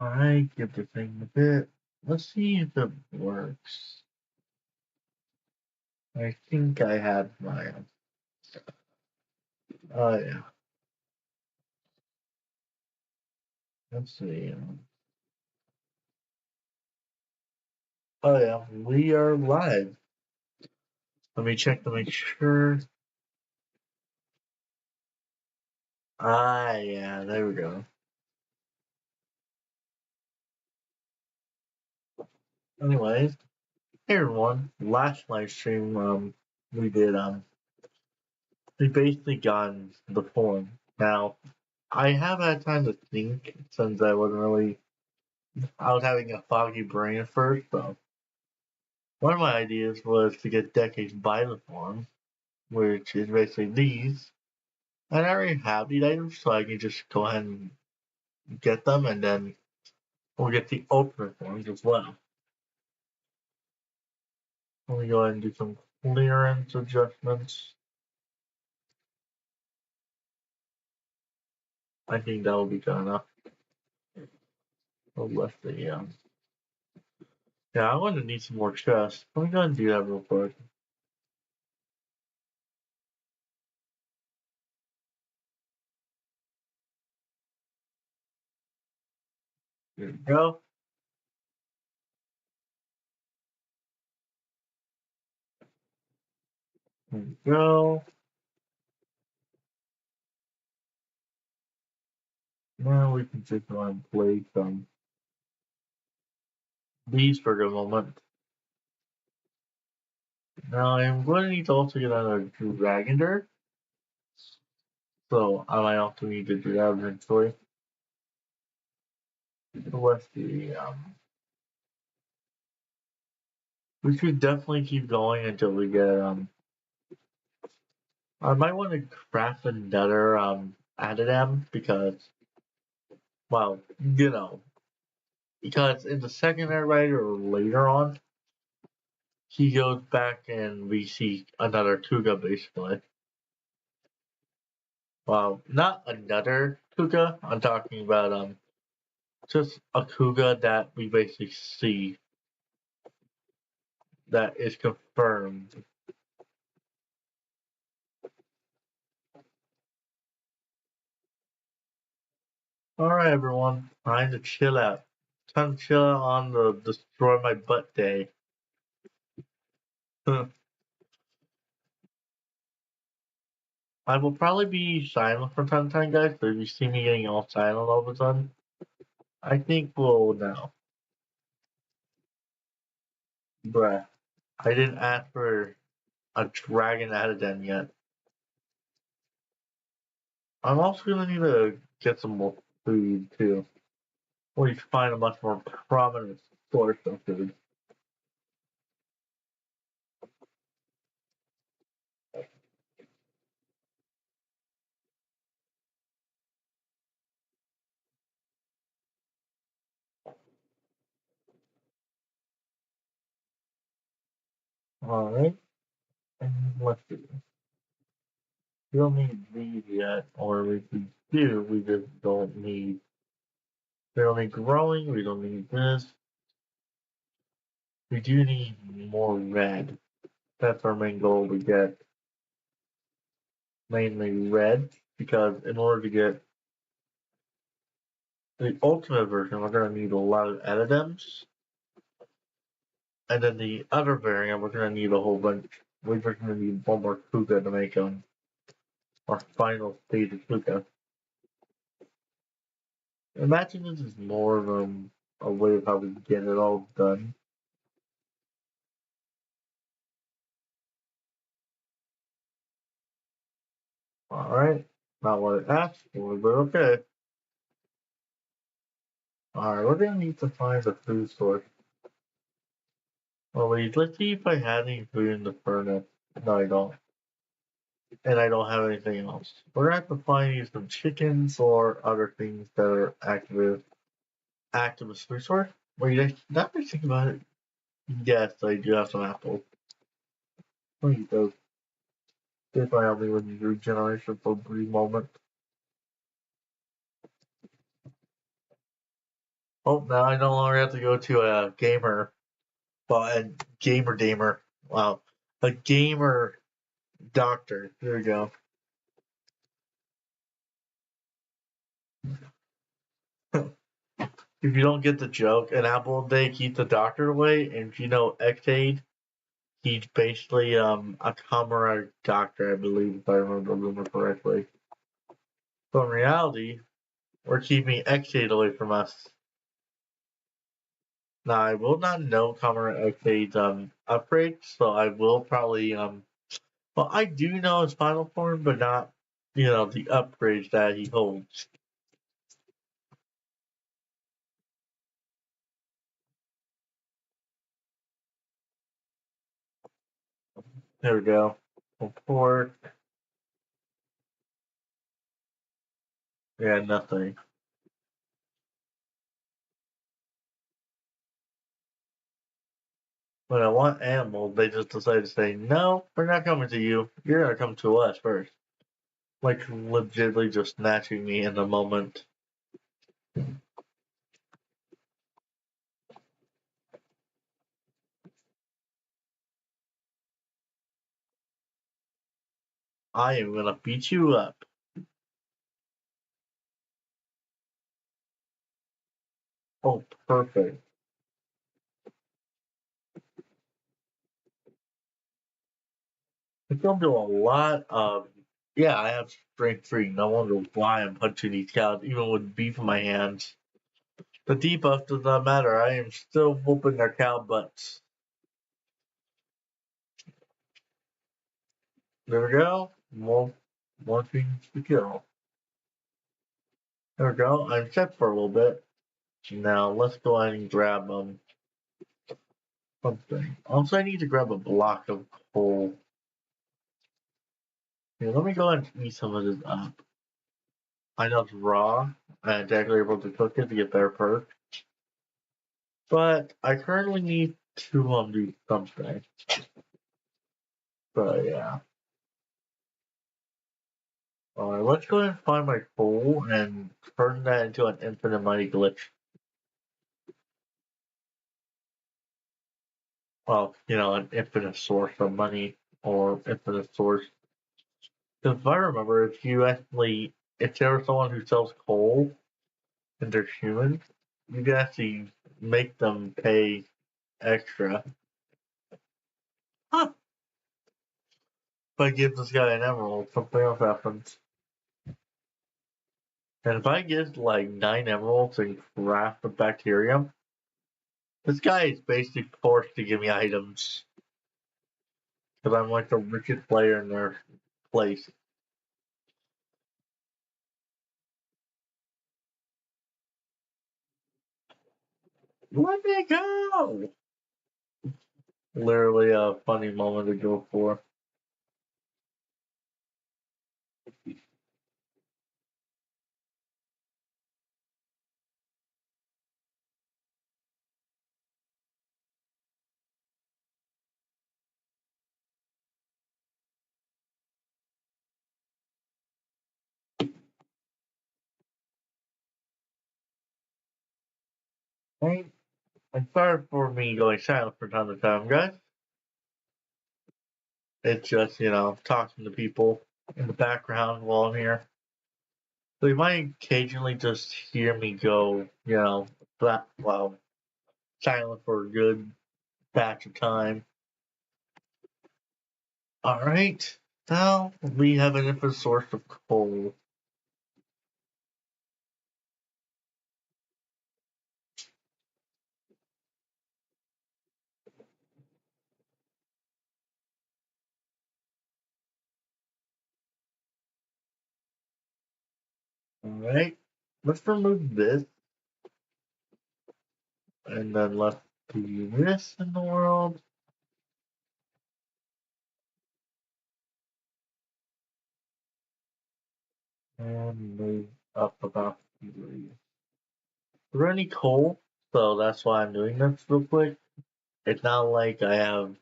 I give the thing a bit. Let's see if it works. I think I had my. Oh yeah. Let's see. Oh yeah, we are live. Let me check to make sure. Ah yeah, there we go. Anyways, hey everyone. Last live stream we did we basically got the form. Now I have had time to think since I was having a foggy brain at first, so one of my ideas was to get decades by the form, which is basically these. And I already have these items, so I can just go ahead and get them, and then we'll get the ultimate forms as well. Let me go ahead and do some clearance adjustments. I think that will be good enough. Let's see, yeah, I'm going to need some more chests. Let me go ahead and do that real quick. There we go. There we go. Now we can just go and play some these for a moment. Now I'm going to need to also get another dragon dirt. So I might also need to do that eventually. Let's see. We should definitely keep going until we get I might want to craft another addendum because well, because in the secondary writer or later on, he goes back and we see another Kuga basically. Well, not another Kuga. I'm talking about just a Kuga that we basically see that is confirmed. Alright everyone, time to chill out. Time to chill out on the destroy my butt day. I will probably be silent from time to time, guys, so if you see me getting all silent all of a sudden, I think we'll know. Bruh, I didn't ask for a dragon out of them yet. I'm also gonna need to get some more food too. Or you find a much more prominent source of food. Alright, let's see. We don't need these yet, or if we do, we just don't need. We don't need growing, we don't need this. We do need more red. That's our main goal to get mainly red, because in order to get the ultimate version, we're going to need a lot of items. And then the other variant, we're going to need a whole bunch. We're just going to need one more Kuga to make our final stage of Kuga. Imagine this is more of a way of how we get it all done. Alright, not what I asked for, but okay. Alright, we're going to need to find a food source. Well, wait, let's see if I had any food in the furnace. No, I don't. And I don't have anything else. We're gonna have to find either some chickens or other things that are active as food source. Wait, that makes me think about it. Yes, I do have some apples. Let me eat those. This might help me with regeneration for a brief moment. Oh, now I no longer have to go to a gamer, well, a gamer. Wow, a gamer doctor. There we go. If you don't get the joke, an apple a day keeps the doctor away, and if you know Xaid, he's basically a comrade doctor, I believe, if I remember the rumor correctly. So in reality, we're keeping Xaid away from us. Now I will not know comrade Xaid's upgrade, so I will probably well, I do know his final form, but not the upgrades that he holds. There we go. Report. Yeah, nothing. When I want animals, they just decide to say, no, we're not coming to you. You're gonna come to us first. Like, legitimately just snatching me in a moment. I am gonna beat you up. Oh, perfect. It's gonna do a lot of. Yeah, I have strength 3. No wonder why I'm punching these cows, even with beef in my hands. The debuff does not matter. I am still whooping their cow butts. There we go. More things to kill. There we go. I'm set for a little bit. Now let's go ahead and grab something. Also, I need to grab a block of coal. Here, let me go ahead and eat some of this up. I know it's raw, and it's actually able to cook it to get better perks. But I currently need to do something. But yeah. Alright, let's go ahead and find my coal and turn that into an infinite money glitch. Well, an infinite source of money or infinite source. Because if I remember, if there's someone who sells coal and they're human, you can actually make them pay extra. Huh. If I give this guy an emerald, something else happens. And if I get like 9 emeralds and craft the bacterium, this guy is basically forced to give me items. Because I'm like the richest player in their place. Let me go! Literally a funny moment to go for. Hey, I'm sorry for me going silent from time to time, guys. It's just, talking to people in the background while I'm here. So you might occasionally just hear me go, silent for a good batch of time. Alright, now we have an infinite source of coal. Alright, let's remove this. And then let's do this in the world. And move up about 3. There any coal, so that's why I'm doing this real quick. It's not like I have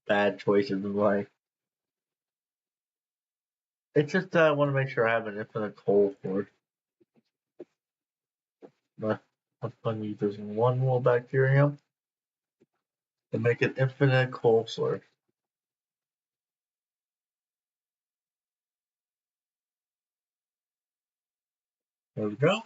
bad choices in life. It's just that I want to make sure I have an infinite coal source. I'm going to use this one more bacterium to make an infinite cold source. There we go.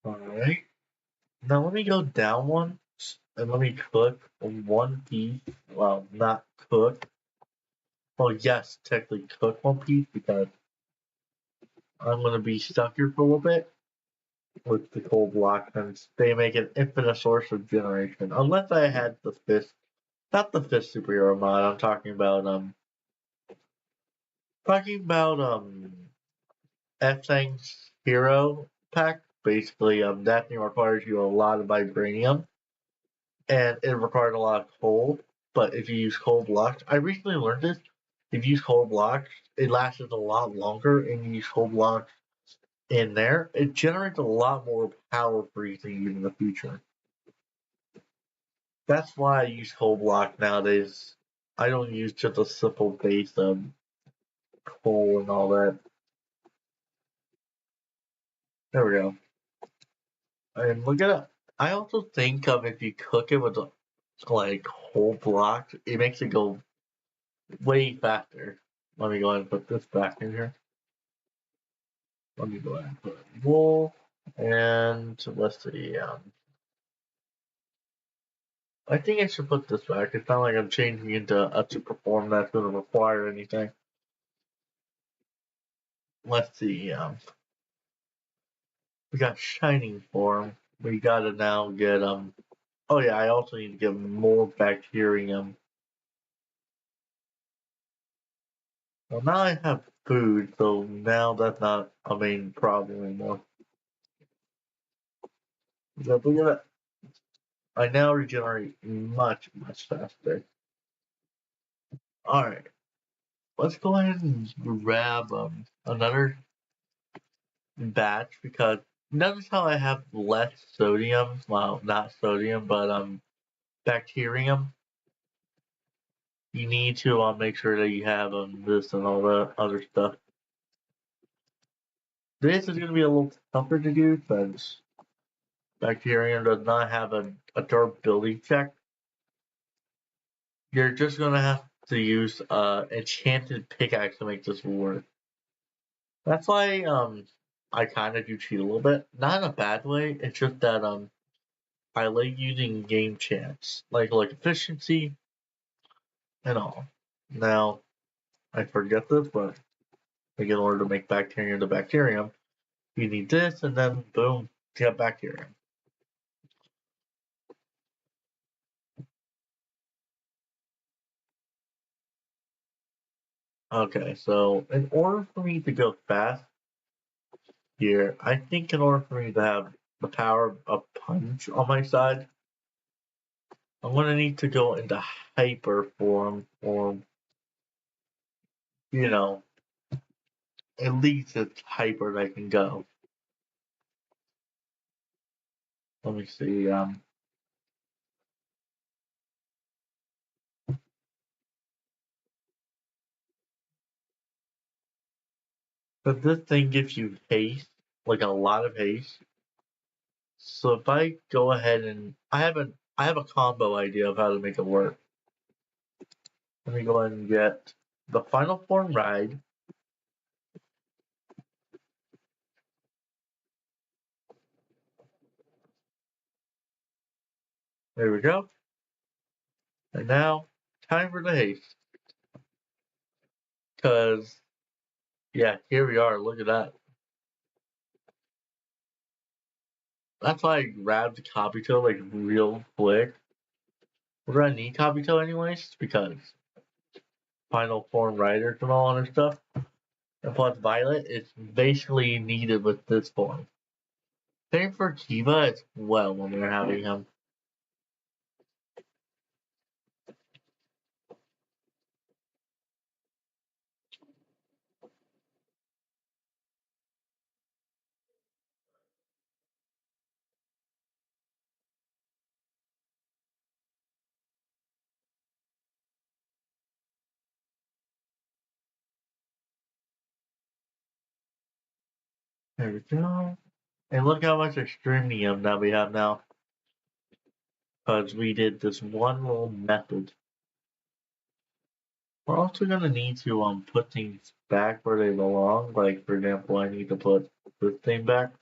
Alright. Now let me go down one and let me cook one piece. Well, not cook. Well, yes, technically cook one piece because I'm going to be stuck here for a little bit with the cold block, and they make an infinite source of generation. Unless I had the fifth, not the fifth superhero mod. I'm talking about F-Thing's hero pack. Basically, that thing requires you a lot of vibranium, and it requires a lot of coal. But if you use coal blocks, I recently learned this. If you use coal blocks, it lasts a lot longer, and you use coal blocks in there, it generates a lot more power for you to use in the future. That's why I use coal block nowadays. I don't use just a simple base of coal and all that. There we go. And look at it. I also think if you cook it with like whole blocks, it makes it go way faster. Let me go ahead and put this back in here. Let me go ahead and put wool, and let's see. I think I should put this back. It's not like I'm changing into a super form that's going to require anything. Let's see. We got shining form. We gotta now get Oh yeah, I also need to get more bacterium. Well, now I have food, so now that's not a main problem anymore. Look at that. I now regenerate much faster. All right, let's go ahead and grab another batch because notice how I have less sodium. Well, not sodium, but bacterium. You need to make sure that you have this and all the other stuff. This is going to be a little tougher to do since bacterium does not have a durability check. You're just going to have to use enchanted pickaxe to make this work. That's why I kind of do cheat a little bit. Not in a bad way. It's just that I like using game chance, like efficiency and all. Now I forget this, but like in order to make bacterium to bacterium, you need this, and then boom, you have bacterium. Okay, so in order for me to go fast here, I think in order for me to have the power of punch on my side, I'm gonna need to go into hyper form, or you know, at least as hyper as I can go. Let me see. But this thing gives you haste, like a lot of haste. So if I go ahead and I have a combo idea of how to make it work. Let me go ahead and get the final form ride. There we go. And now, time for the haste. Because, yeah, here we are. Look at that. That's why I grabbed the Kabuto like real quick. We're gonna need Kabuto anyways, because final form riders and all other stuff. And plus Violet, it's basically needed with this form. Same for Kiva as well when we're having him. There we go. And look how much extremium that we have now. Because we did this one little method. We're also gonna need to put things back where they belong. Like for example, I need to put this thing back.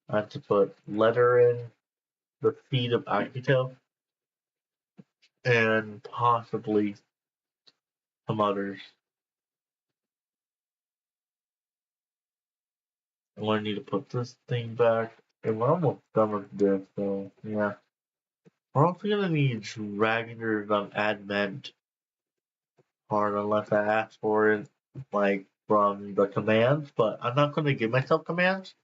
I have to put letter in the feet of Akito and possibly some others. I'm gonna need to put this thing back. And we're almost done with this, so yeah. We're also gonna need Dragoners on Advent part unless I ask for it like from the commands, but I'm not gonna give myself commands.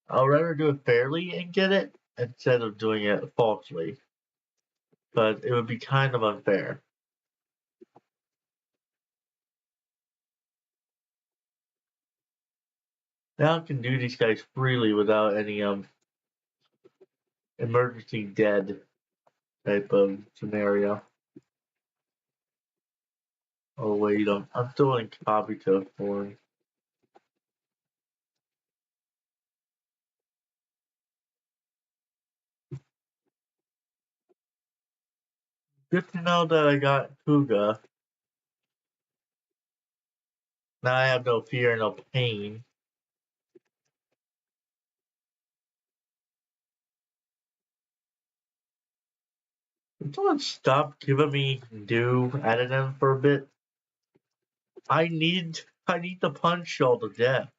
I'll rather do it fairly and get it instead of doing it falsely. But it would be kind of unfair. Now I can do these guys freely without any emergency dead type of scenario. Oh wait, I'm still in Kabuto form. Good to know that I got Kuga. Now I have no fear, no pain. Can someone stop giving me dew out of them for a bit? I need to punch y'all to death.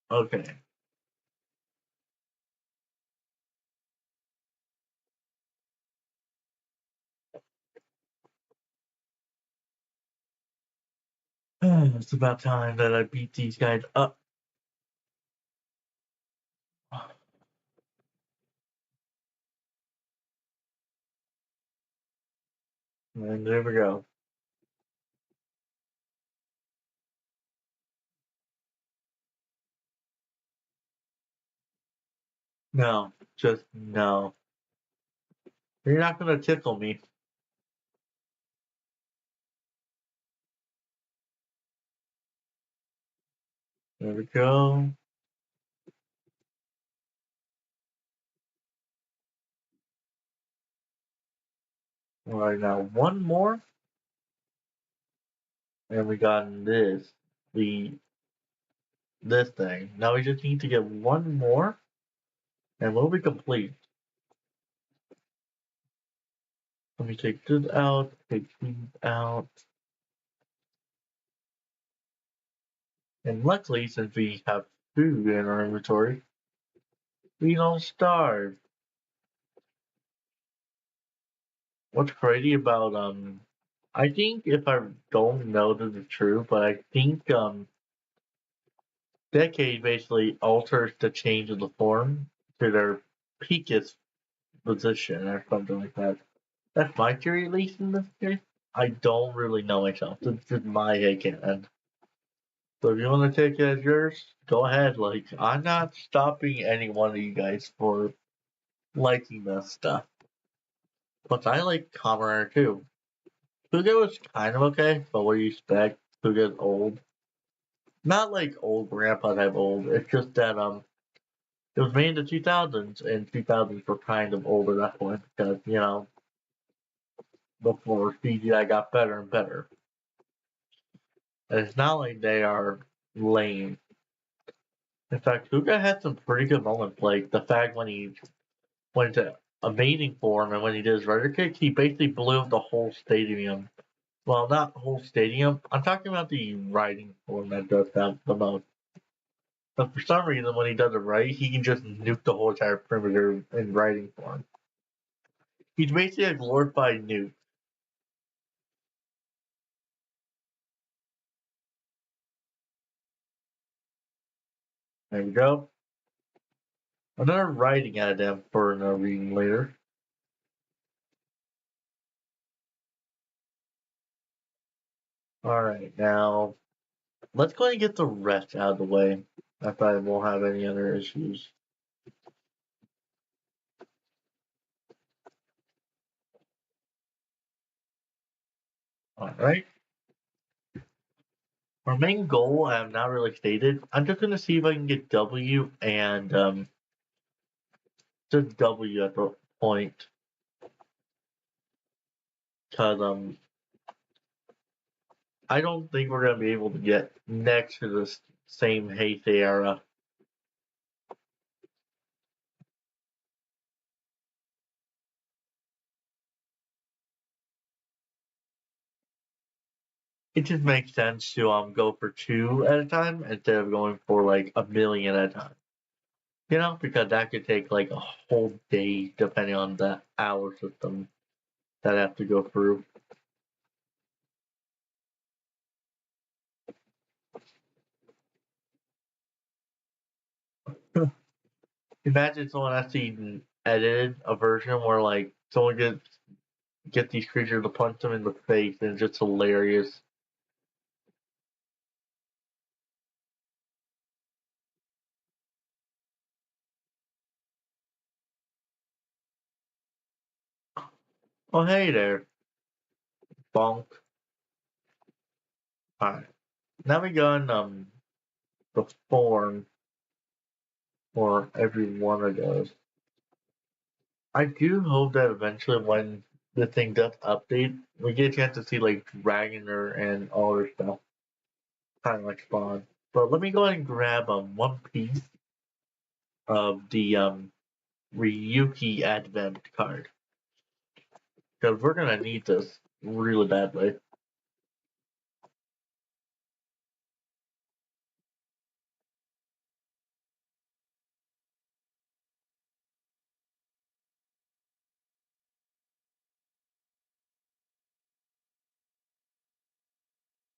Okay. It's about time that I beat these guys up. And there we go. No, just no. You're not gonna tickle me. There we go. Alright, now one more. And we got this thing. Now we just need to get one more. And we'll be complete. Let me take this out, take these out. And luckily, since we have food in our inventory, we don't starve. What's crazy about I think if I don't know this is true, but I think Decade basically alters the change of the form to their peakest position or something like that. That's my theory, at least in this case. I don't really know myself. This is my headcanon. So if you want to take it as yours, go ahead. Like, I'm not stopping any one of you guys for liking this stuff. But I like Commoner too. Fuga was kind of okay, but what do you expect? Fuga's old. Not like old grandpa type old. It's just that it was made in the 2000s, and 2000s were kind of old at that point because before CGI got better and better. And it's not like they are lame. In fact, Fuga had some pretty good moments, like the fact when he went to amazing form and when he did his rider kick, he basically blew up the whole stadium. Well, not the whole stadium. I'm talking about the riding form that does that the most. But for some reason, when he does it right, he can just nuke the whole entire perimeter in riding form. He's basically a glorified nuke. There we go. Another riding at him for another reading later. Alright, now let's go ahead and get the rest out of the way. I probably won't have any other issues. Alright. Our main goal, I have not really stated. I'm just gonna see if I can get W and just W at the point, cause I don't think we're gonna be able to get next to the same Heisei era. It just makes sense to go for two at a time instead of going for like a million at a time. You know, because that could take like a whole day depending on the hour system that I have to go through. Imagine someone actually edited a version where like someone get these creatures to punch them in the face and it's just hilarious. Oh hey there, bonk. Alright. Now we got the form for every one of those. I do hope that eventually when the thing does update, we get a chance to see like Dragoner and all their stuff. Kind of like Spawn. But let me go ahead and grab one piece of the Ryuki Advent card. Because we're gonna need this really badly.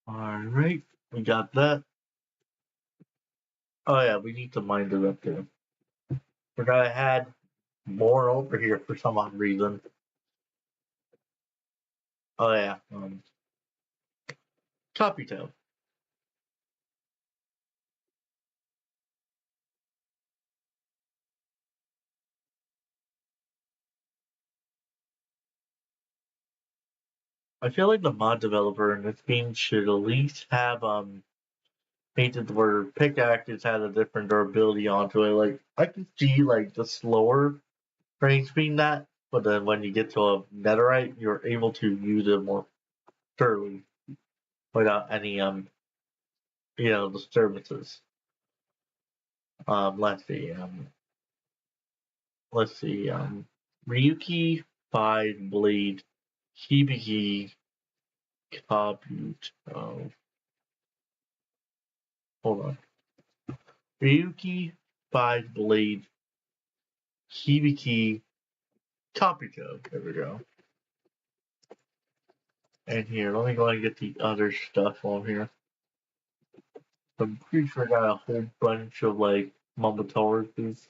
Alright, we got that. Oh yeah, we need to mine it up too. Forgot I had more over here for some odd reason. Oh yeah, copy tab. I feel like the mod developer in this game should at least have painted where pickaxes had a different durability onto it. Like I can see like the slower range being that, but then when you get to a netherite, you're able to use it more thoroughly without any disturbances. Let's see. Let's see. Ryuki 5 Blade Hibiki Kabuto. Hold on. Ryuki 5 Blade Hibiki Kabuto. There we go. And here, let me go and get the other stuff on here. I'm pretty sure I got a whole bunch of like Momotoros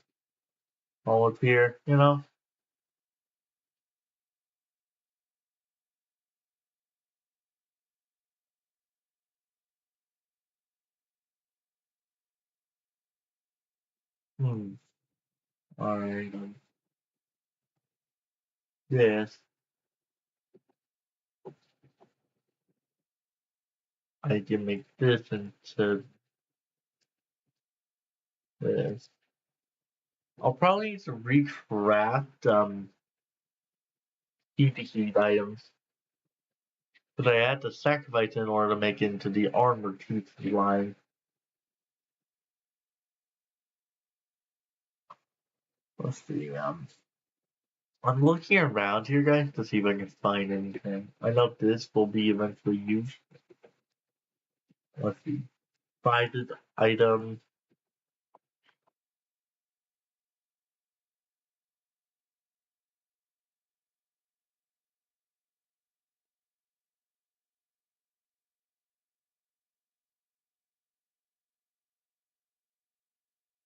all up here, you know? Hmm. Alright. Yes. I can make this into this. I'll probably need to recraft heat items. But I had to sacrifice in order to make it into the armor tooth line. Let's see, I'm looking around here, guys, to see if I can find anything. I know this will be eventually used. Let's see. Find the item.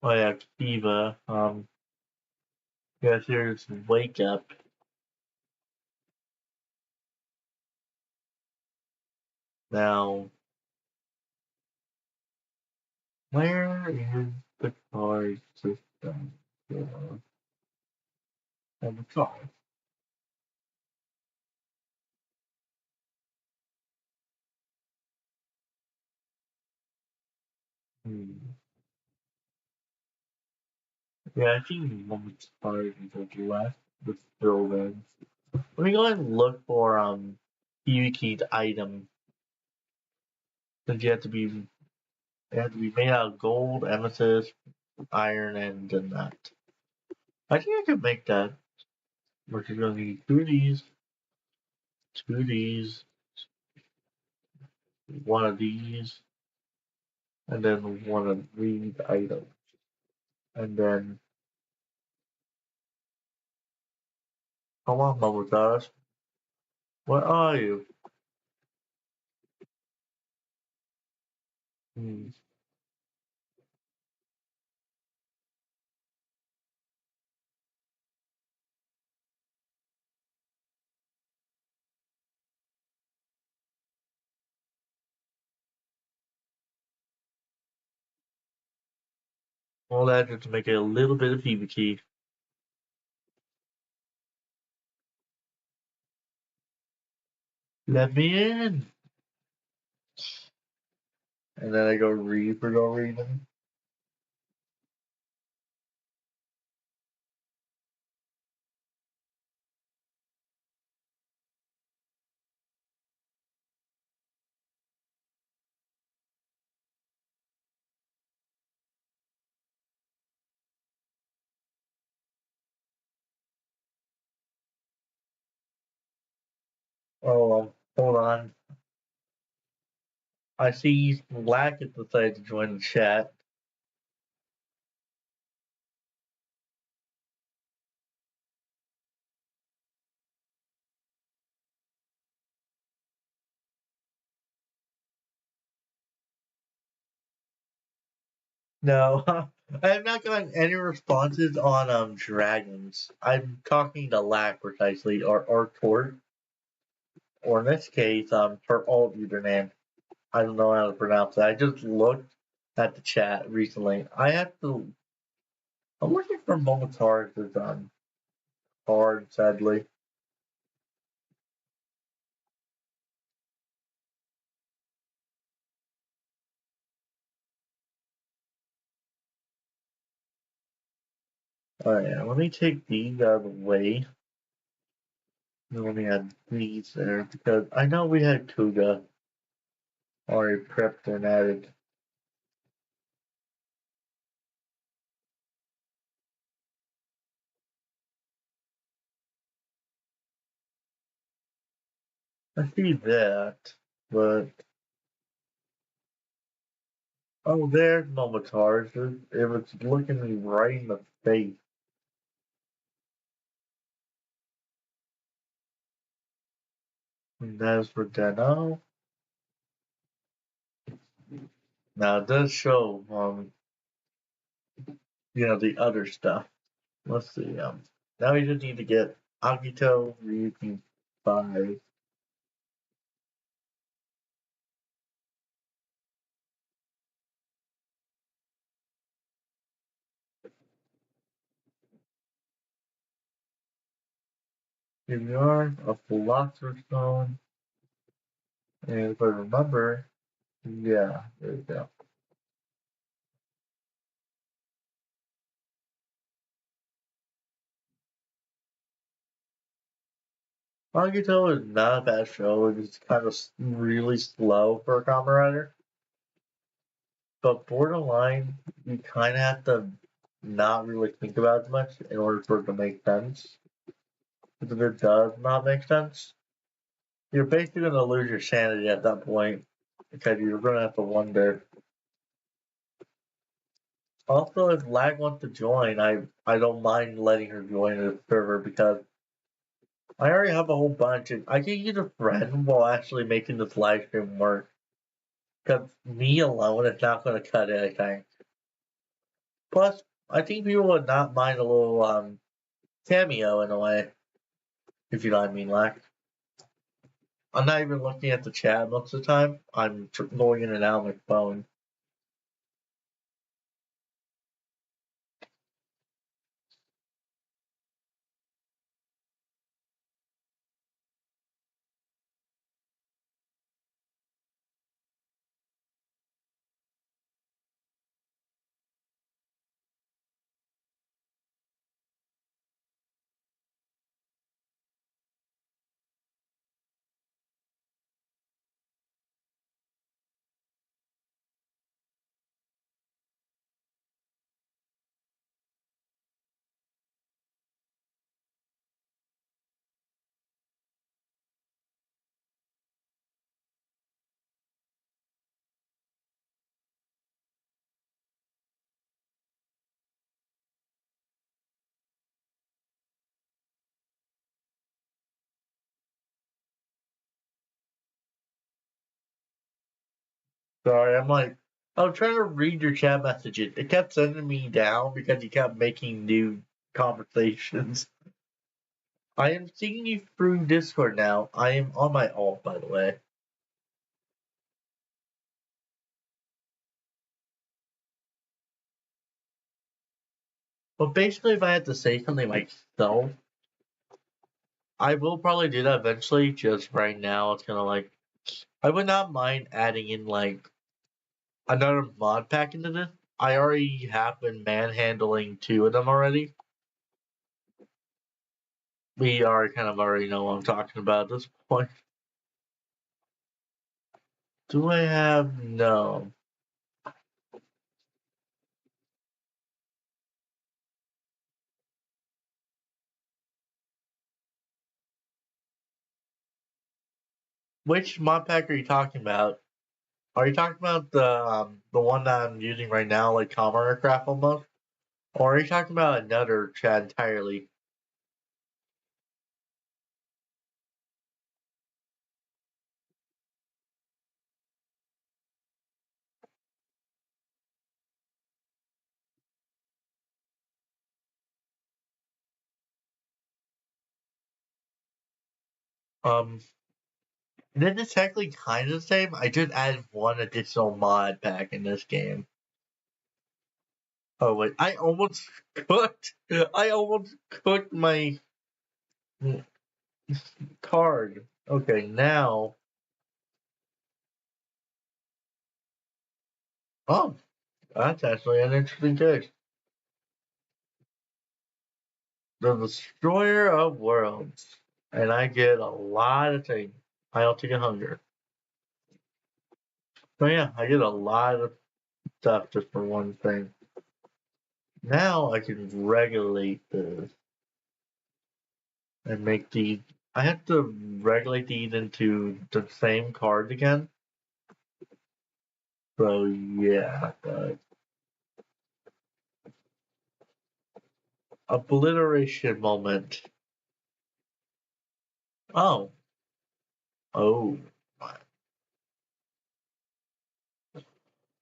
Oh yeah, Kiva. Yes, here's Wake Up. Now, where is the card system for the card? Hmm. Yeah, I think moments hard until the last the buildings. Let me go ahead and look for PvP item. Since they have to be made out of gold, amethyst, iron, and then that. I think I could make that. We're just gonna need two of these, one of these, and then one of these items. And then come on, Bubble Dust. Where are you? Hmm. All that just to make it a little bit of PvP. Let me in. And then I go read for no reason. Oh, hold on. I see Black has decided to join the chat. No, I have not gotten any responses on dragons. I'm talking to Lack precisely, or Tort, or in this case, her alt username. I don't know how to pronounce it. I just looked at the chat recently. I have to. I'm looking for Momotaris as hard, sadly. Oh yeah, let me take these out of the way. Let me add these there because I know we had Kuga already prepped and added. I see that, but oh, there's Momotaris. It was looking me right in the face. And as for Dano, now it does show the other stuff. Let's see. Now we just need to get Agito, Ryuki 5. Here we are, a Philosopher's Stone. And if I remember, yeah, there we go. Agito is not a bad show. It's kind of really slow for a Kamen Rider. But Borderline, you kind of have to not really think about it much in order for it to make sense. Because if it does not make sense, you're basically going to lose your sanity at that point. Because you're going to have to wonder. Also, if Lag wants to join, I don't mind letting her join the server because I already have a whole bunch. I can use a friend while actually making this live stream work. Because me alone is not going to cut anything. Plus, I think people would not mind a little cameo in a way, if you know what I mean. Like, I'm not even looking at the chat most of the time. I'm going in and out on my phone. Sorry, I'm trying to read your chat messages. It kept sending me down because you kept making new conversations. I am seeing you through Discord now. I am on my alt, by the way. But basically, if I had to say something myself, I will probably do that eventually. Just right now, it's kind of like I would not mind adding in like another mod pack into this. I already have been manhandling two of them already. We are kind of already know what I'm talking about at this point. Do I have no? Which mod pack are you talking about? Are you talking about the one that I'm using right now, like Common Aircraft almost? Or are you talking about another chat entirely? Um, this is technically kind of the same. I just added one additional mod pack in this game. Oh wait, I almost cooked. I almost cooked my card. Okay, now. Oh, that's actually an interesting case. The Destroyer of Worlds. And I get a lot of things. I also get hunger. So yeah, I get a lot of stuff just for one thing. Now I can regulate this and make these. I have to regulate these into the same cards again. So yeah, obliteration moment. Oh, oh,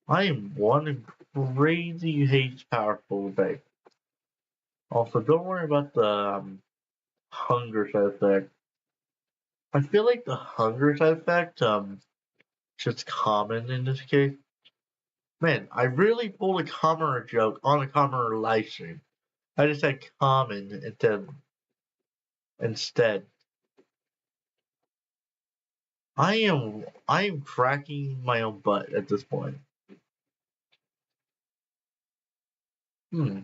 I am one crazy haste powerful thing. Also, don't worry about the hunger side effect. I feel like the hunger side effect, just common in this case. Man, I really pulled a commoner joke on a commoner live stream. I just said common instead. I am cracking my own butt at this point. Hmm.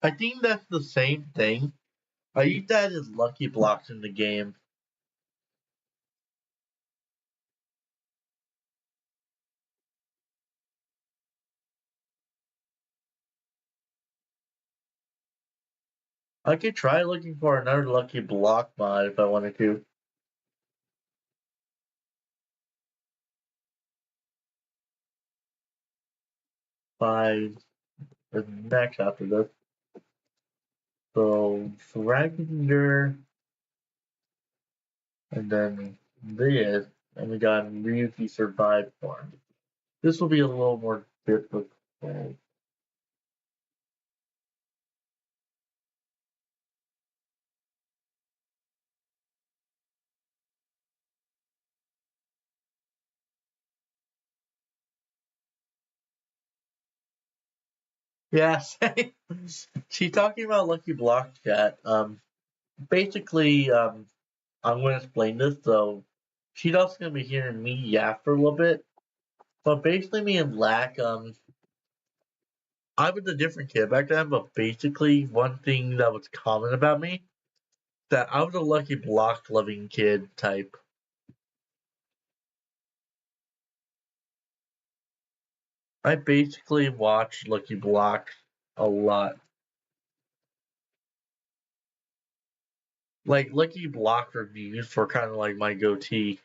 I think that's the same thing. I use that as lucky blocks in the game. I could try looking for another lucky block mod if I wanted to. By the next after this. So Fragger and then this, and we got Ryuki Survive Farm. This will be a little more difficult. Yes. She talking about Lucky Block Chat. Basically, I'm going to explain this. So, she's also going to be hearing me yap for a little bit. But basically, me and Lack, I was a different kid back then. But basically, one thing that was common about me that I was a Lucky Block loving kid type. I basically watched Lucky Block a lot. Like Lucky Block reviews were kind of like my goatee.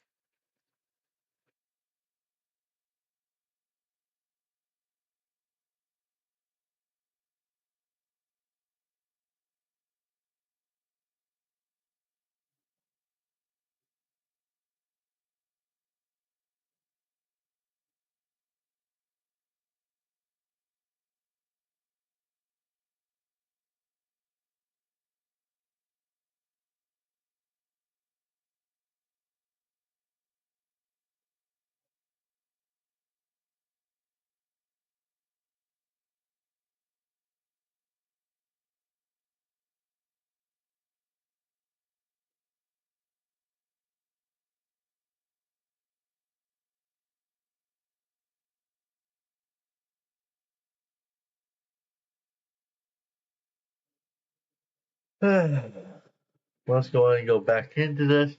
Let's go ahead and go back into this.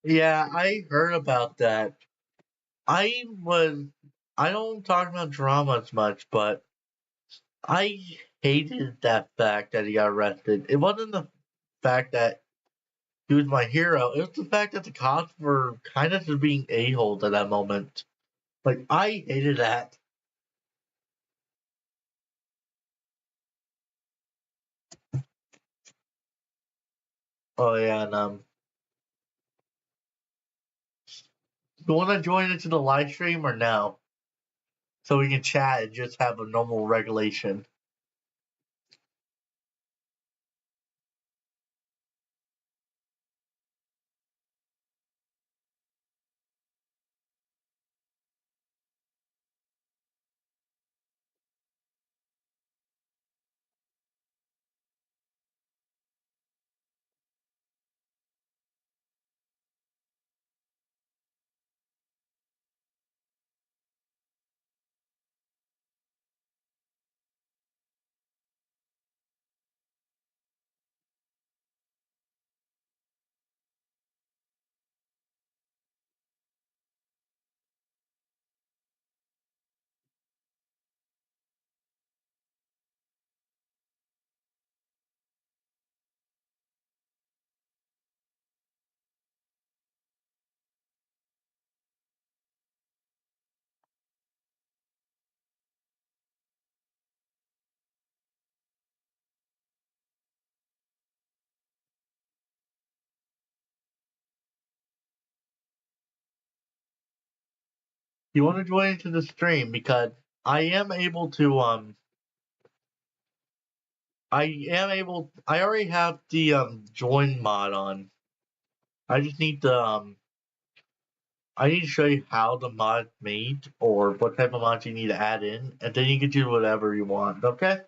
Yeah, I heard about that. I was. I don't talk about drama as much, but I hated that fact that he got arrested. It wasn't the fact that he was my hero. It was the fact that the cops were kind of just being a-holes at that moment. Like, I hated that. Oh, yeah, and, you want to join into the live stream or no? So we can chat and just have a normal regulation. You want to join into the stream because I am able to I already have the join mod on. I just need to I need to show you how the mod's made or what type of mods you need to add in, and then you can do whatever you want, okay?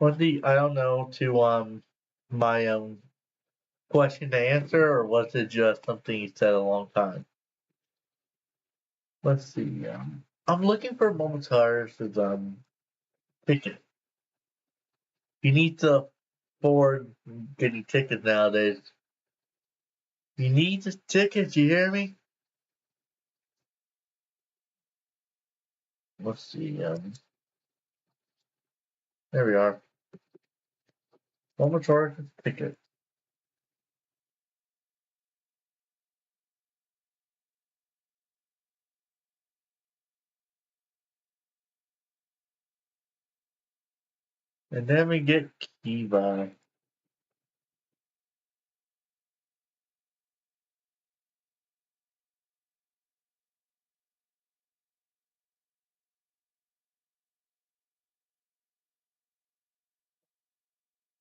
Was the I don't know to my question to answer, or was it just something you said a long time? Let's see. I'm looking for Momotaris' ticket. You need to afford getting tickets nowadays. You need the tickets, you hear me? Let's see. There we are. Momotaris' ticket. And then we get Kiva.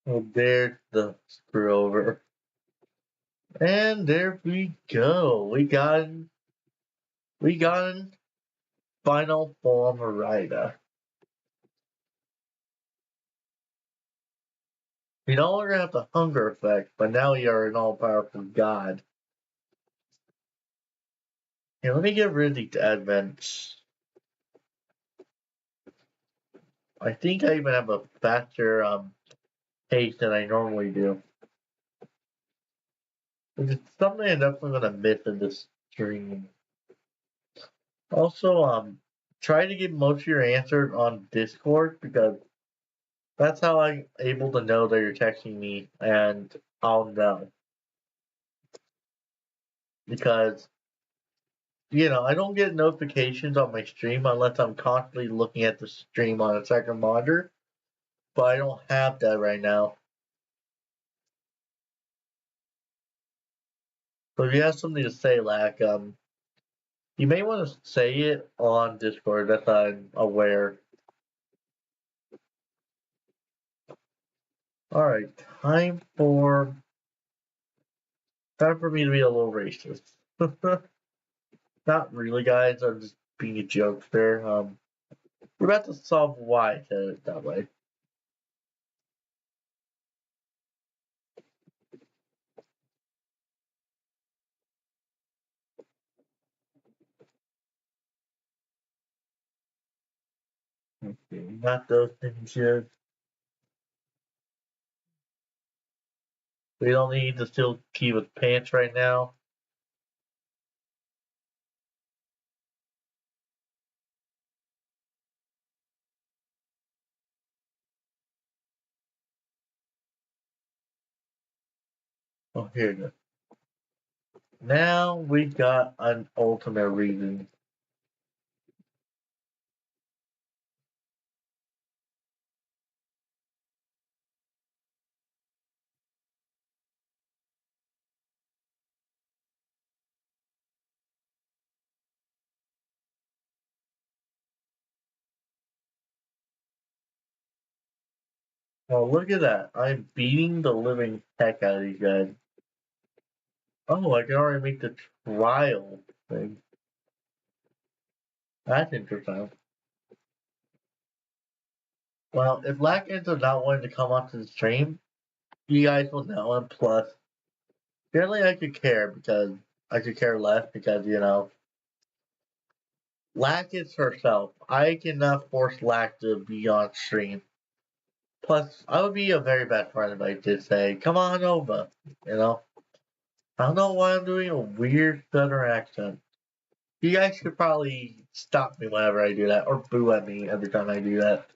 Oh, there's the screw over. And there we go. We got final form Rida. We no longer have the hunger effect, but now we are an all-powerful god. Here, let me get rid of the advents. I think I even have a faster pace than I normally do. Which is something I'm definitely gonna miss in this stream. Also, try to get most of your answers on Discord because that's how I'm able to know that you're texting me and I'll know. Because, I don't get notifications on my stream unless I'm constantly looking at the stream on a second monitor. But I don't have that right now. So if you have something to say, Lack, you may want to say it on Discord. That's I'm aware. All right, time for me to be a little racist. Not really, guys. I'm just being a jokester. We're about to solve why I said it that way. Okay, not those things yet. We don't need to still keep with pants right now. Oh, here it is. Now we got an ultimate reason. Oh, look at that. I'm beating the living heck out of these guys. Oh, I can already make the trial thing. That's interesting. Well, if Black ends up not wanting to come onto the stream, you guys will know. And plus, generally I could care less because, Lack is herself. I cannot force Lack to be on stream. Plus, I would be a very bad friend if I did say, come on over, you know? I don't know why I'm doing a weird southern accent. You guys could probably stop me whenever I do that, or boo at me every time I do that.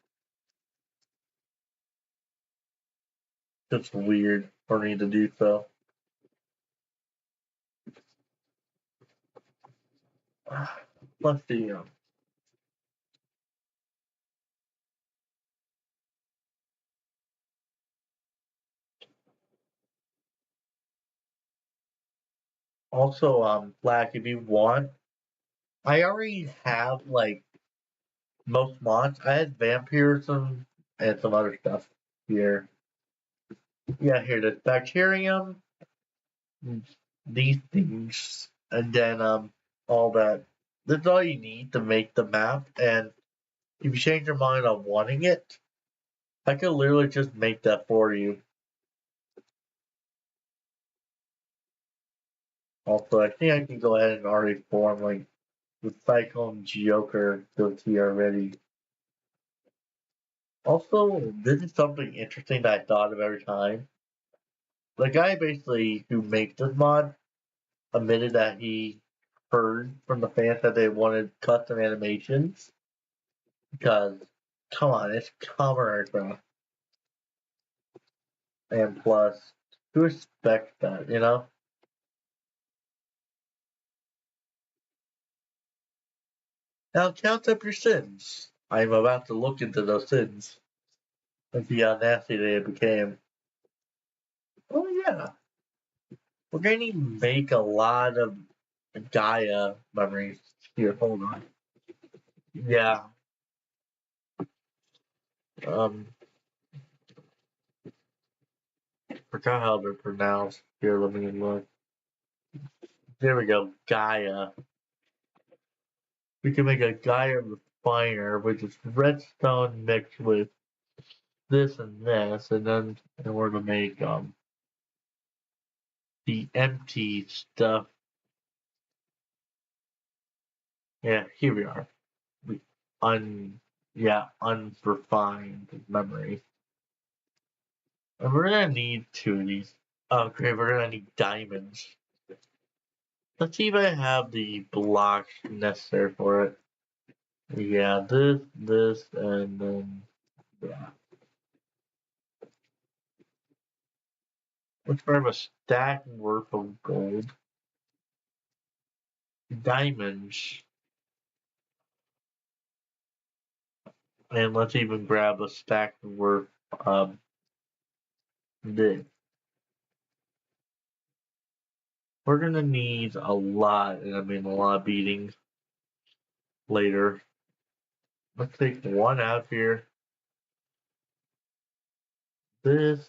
It's weird for me to do so. Let's see. Also, Black, if you want, I already have like most mods. I had vampires and some other stuff here. Yeah, here the bacterium, these things, and then all that. That's all you need to make the map. And if you change your mind on wanting it, I could literally just make that for you. Also, I think I can go ahead and already form like with Cyclone Joker goatee already. Also, this is something interesting that I thought of every time. The guy basically who makes this mod admitted that he heard from the fans that they wanted custom animations because, come on, it's Kamen Rider. And plus, who expects that, you know? Now count up your sins. I'm about to look into those sins and see how nasty they became. Oh yeah, we're going to make a lot of Gaia memories here. Hold on. Yeah. Um, forgot how they're pronounced. Here, let me look. There we go. Gaia. We can make a Gaia refiner, which is redstone mixed with this and this, and then in order to make the empty stuff. Yeah, here we are. The unrefined memory. And we're gonna need two of these. Oh great, we're gonna need diamonds. Let's see if I have the blocks necessary for it. Yeah, this, and then yeah. Let's grab a stack worth of gold. Diamonds. And let's even grab a stack worth of this. We're gonna need a lot, and I mean a lot of beating later. Let's take one out here. This,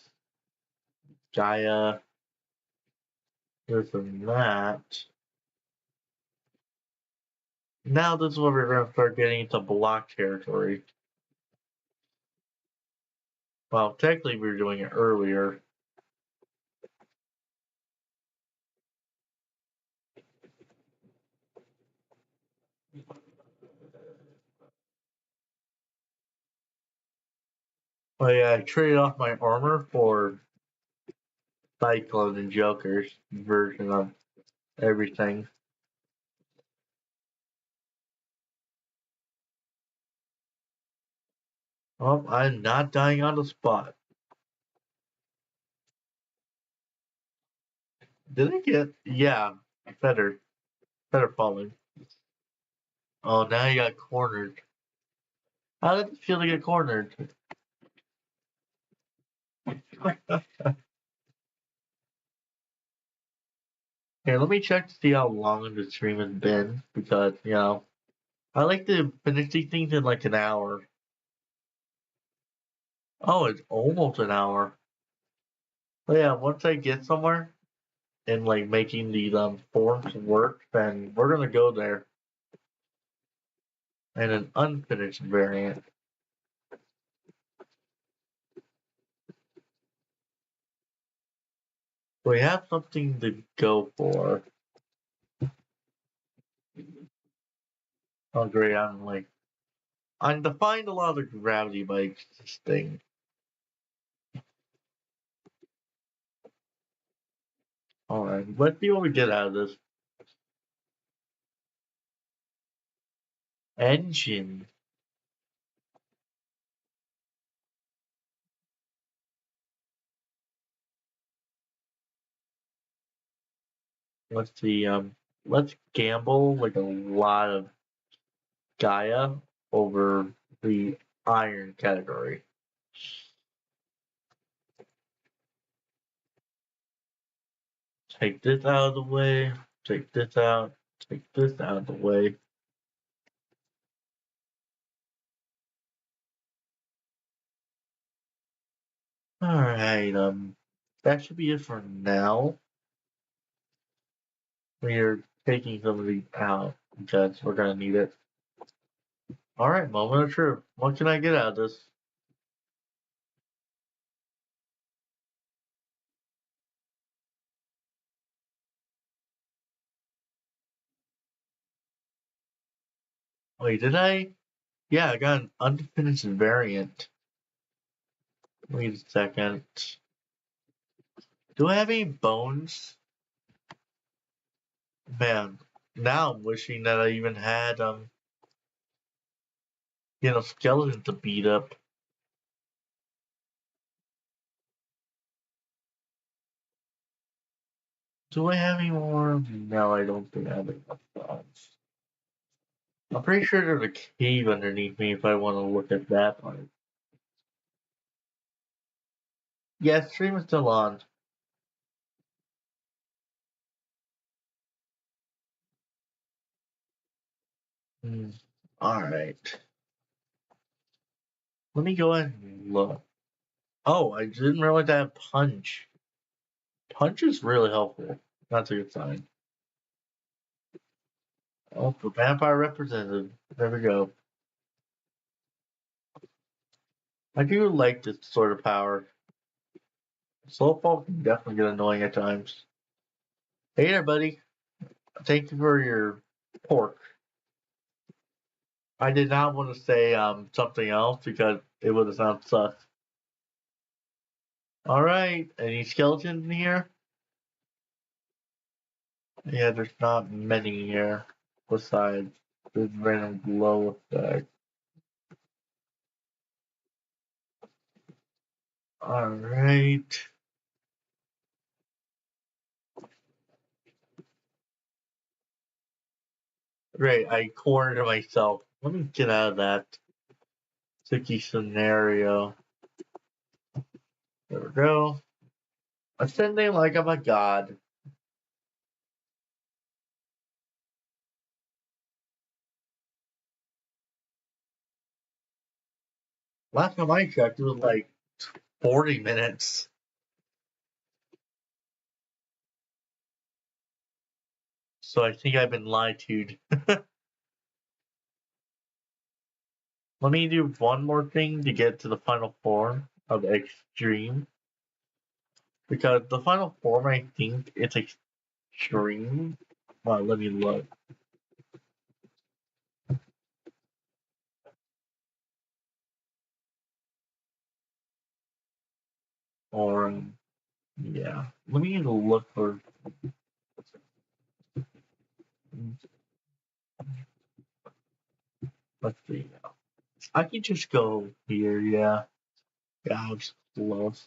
Gaia, this and that. Now this is where we're gonna start getting into block territory. Well, technically we were doing it earlier. Oh yeah, I traded off my armor for Cyclone and Joker's version of everything. Oh, I'm not dying on the spot. Did I get? Yeah, better falling. Oh, now you got cornered. How did it feel to get cornered? Here, let me check to see how long the stream has been because, I like to finish these things in like an hour. Oh, it's almost an hour. But yeah, once I get somewhere and like making these forms work, then we're gonna go there. And an unfinished variant. We have something to go for. Oh great, I'm defying the law of gravity by existing. Alright, let's see what we get out of this. Engine. Let's see, let's gamble like a lot of Gaia over the iron category. Take this out of the way, take this out, take this out of the way. Alright, that should be it for now. We're taking some of these out because we're gonna need it. Alright, moment of truth. What can I get out of this? Wait, did I? Yeah, I got an unfinished variant. Wait a second. Do I have any bones? Man, now I'm wishing that I even had skeleton to beat up. Do I have any more? No, I don't think I have enough bones. I'm pretty sure there's a cave underneath me if I want to look at that part. Yeah, stream is still on. Hmm. Alright. Let me go ahead and look. Oh, I didn't realize I have punch. Punch is really helpful. That's a good sign. Oh, the vampire representative. There we go. I do like this sort of power. Slowfall can definitely get annoying at times. Hey there, buddy. Thank you for your pork. I did not want to say something else because it would have sounded sus. Alright, any skeletons in here? Yeah, there's not many here. Besides this random glow effect. Alright. Great, I cornered myself. Let me get out of that sticky scenario. There we go. Ascending like I'm a god. Last time I checked, it was like 40 minutes. So I think I've been lied to. Let me do one more thing to get to the final form of extreme. Because the final form, I think it's extreme. Well, let me look. Or, yeah. Let me look for. Let's see. I can just go here, yeah. Yeah, I was close.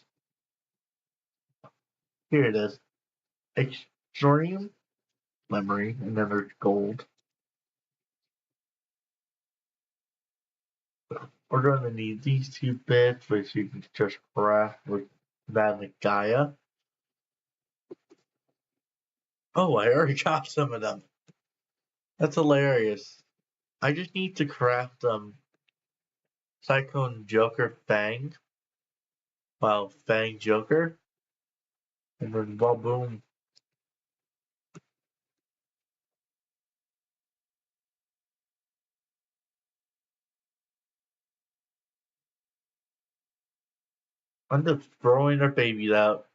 Here it is. Extreme memory, and then there's gold. We're going to need these two bits, which you can just craft with that and Gaia. Oh, I already got some of them. That's hilarious. I just need to craft Cyclone Joker Fang. Wow, Fang Joker. And then boom. I'm just throwing their babies out.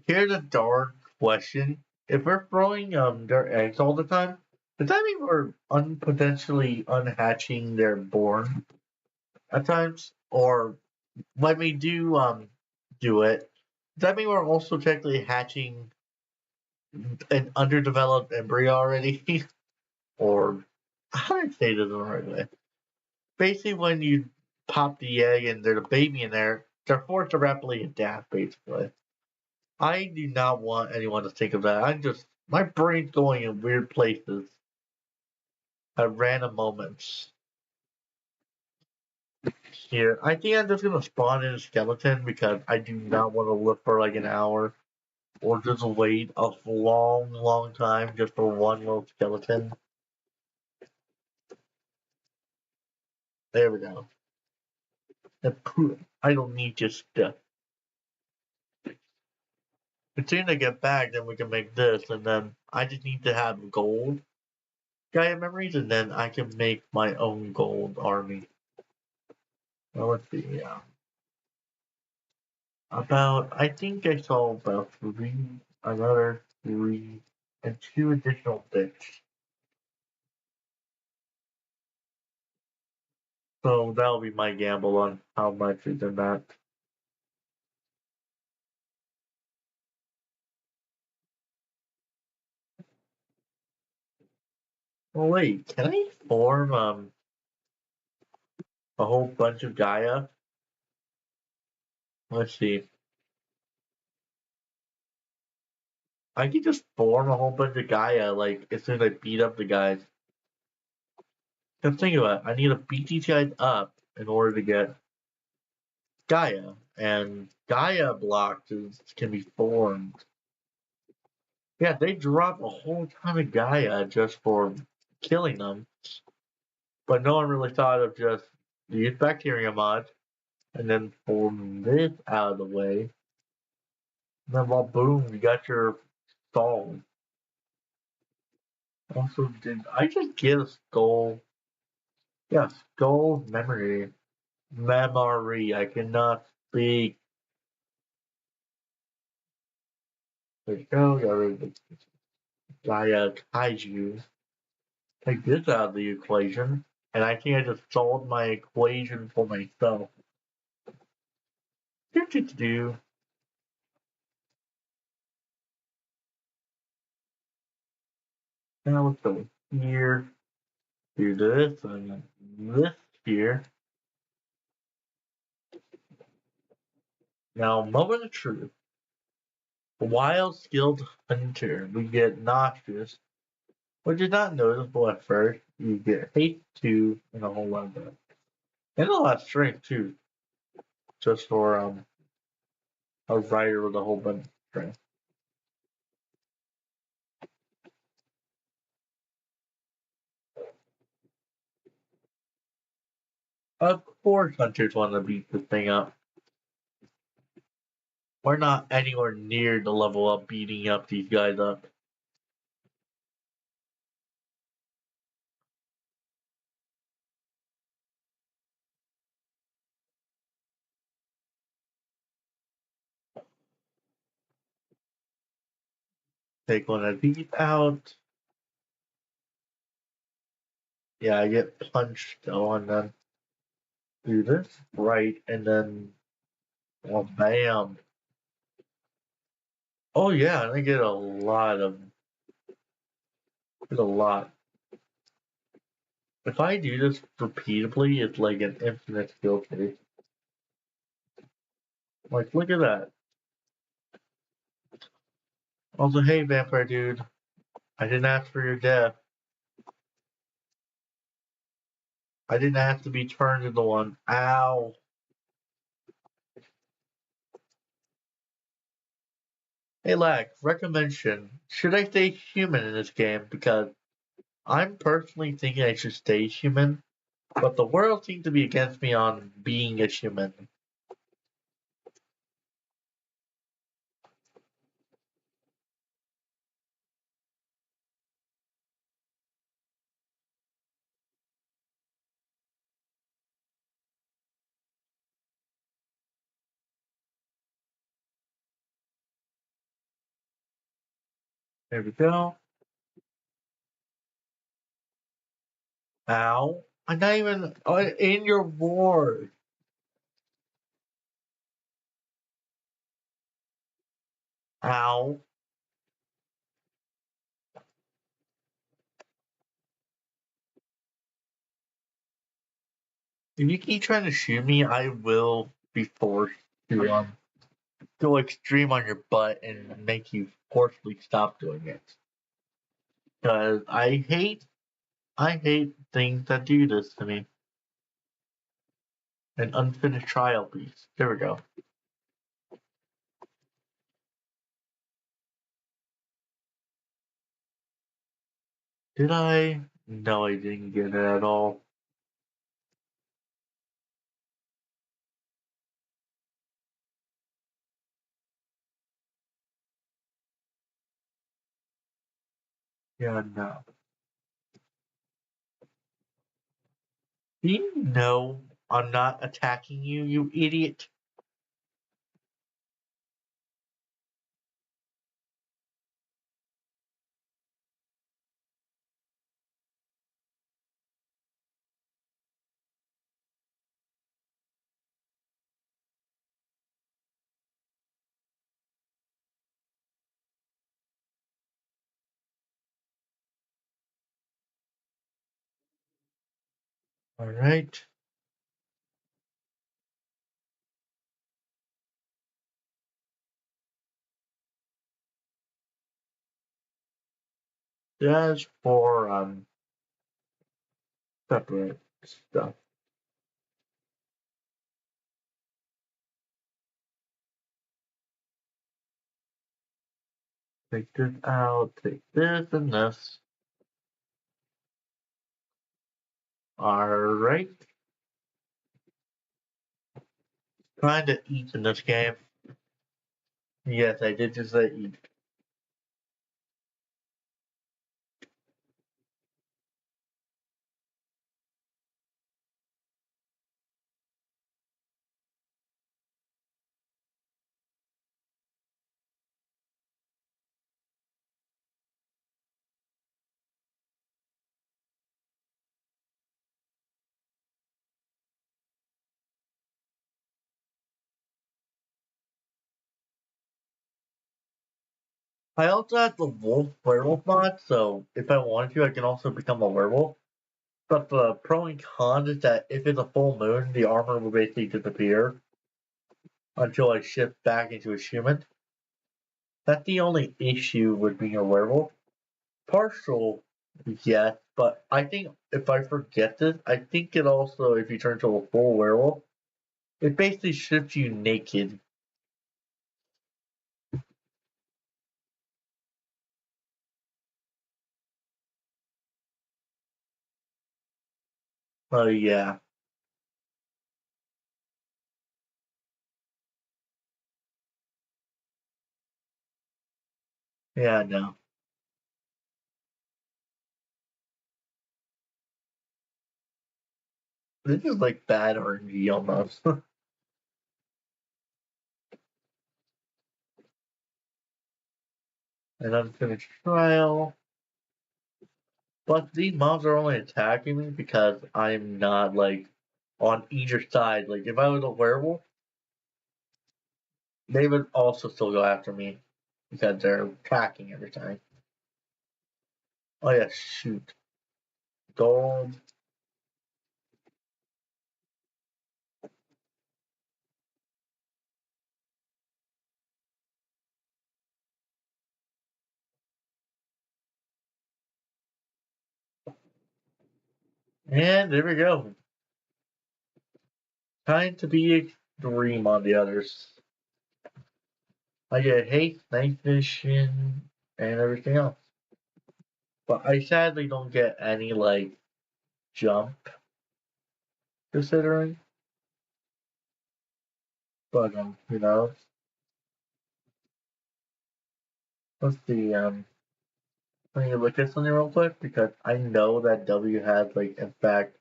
Here's a dark question. If we're throwing their eggs all the time, does that mean we're potentially unhatching their born at times? Or when we do it, does that mean we're also technically hatching an underdeveloped embryo already? Or how do I say this the right way? Basically, when you pop the egg and there's a baby in there, they're forced to rapidly adapt, basically. I do not want anyone to think of that. My brain's going in weird places at random moments. Here, I think I'm just gonna spawn in a skeleton because I do not want to look for like an hour or just wait a long time just for one little skeleton. There we go. I don't need just stuff. As soon as I get back, then we can make this, and then I just need to have gold Gaia memories, and then I can make my own gold army. Well, let's see, yeah. I think I saw about another three and 2 additional bits. So that'll be my gamble on how much is in that. Oh wait, can I form a whole bunch of Gaia? Let's see. I can just form a whole bunch of Gaia like as soon as I beat up the guys. Just think about it, I need to beat these guys up in order to get Gaia. And Gaia blocks can be formed. Yeah, they drop a whole ton of Gaia just for killing them. But no one really thought of just use bacteria mod and then form this out of the way. And then well boom, you got your stall. Also, did I just get a skull? Yeah, skull memory. Memory. I cannot speak. There you go. Got rid of the Gaia Kaiju. Take this out of the equation. And I think I just solved my equation for myself. Do. Now let's go here. Do this and this here. Now, moment of truth. Wild skilled hunter. We get nauseous, which is not noticeable at first. You get hate 2 and a whole lot of that. And a lot of strength too. Just for a rider with a whole bunch of strength. Of course hunters want to beat this thing up. We're not anywhere near the level of beating up these guys up. Take one of these out. Yeah, I get punched though, and then do this right, and then well, bam. Oh yeah, and I get a lot of get a lot. If I do this repeatedly, it's like an infinite skill tree. Like, look at that. Also, hey, vampire dude, I didn't ask for your death. I didn't ask to be turned into one. Ow. Hey, Lack, recommendation. Should I stay human in this game? Because I'm personally thinking I should stay human, but the world seems to be against me on being a human. There we go. Ow. I'm not even in your ward. Ow. If you keep trying to shoot me, I will be forced to go extreme on your butt and make you forcefully stop doing it. Because I hate things that do this to me. An unfinished trial piece. There we go. Did I? No, I didn't get it at all. Yeah, no. Do you know I'm not attacking you, you idiot? Alright. Just for separate stuff. Take this out, take this and this. Alright. Trying to eat in this game. Yes, I did just say eat. I also have the wolf werewolf mod, so if I wanted to, I can also become a werewolf. But the pro and con is that if it's a full moon, the armor will basically disappear until I shift back into a human. That's the only issue with being a werewolf. Partial, yes, but I think if I forget this, I think it also, if you turn into a full werewolf, it basically strips you naked. Oh, yeah. Yeah, no. This is like bad RNG almost. An unfinished trial. But these mobs are only attacking me because I'm not like on either side. Like if I was a werewolf, they would also still go after me because they're attacking every time. Oh yeah, shoot. Gold. And there we go. Time to be extreme on the others. I get hate, night vision, and everything else. But I sadly don't get any like jump considering. But you know, let's see, let me look at something real quick because I know that W has like in fact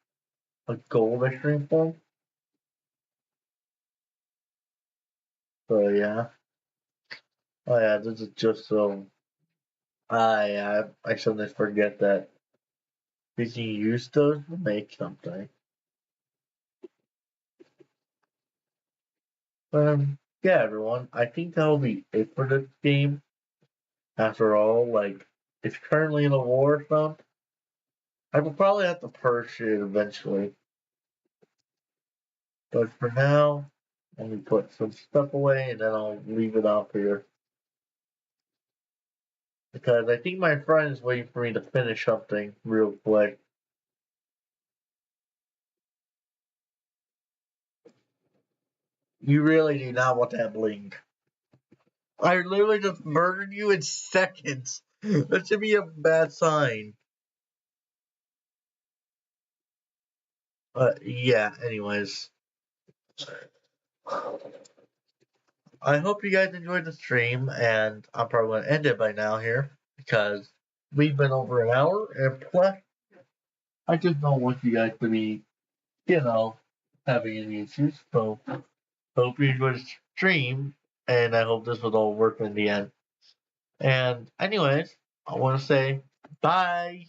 a gold extreme form. So yeah. Oh yeah, this is just so I sometimes forget that we can use those to make something. Yeah, everyone. I think that'll be it for this game. After all, like it's currently in a war zone. I will probably have to purge it eventually. But for now, let me put some stuff away and then I'll leave it off here. Because I think my friend is waiting for me to finish something real quick. You really do not want that blink. I literally just murdered you in seconds. That should be a bad sign. Yeah, anyways. I hope you guys enjoyed the stream, and I'm probably going to end it by now here because we've been over an hour, and plus, I just don't want you guys to be, you know, having any issues. So, hope you enjoyed the stream, and I hope this was all worth in the end. And, anyways, I want to say bye.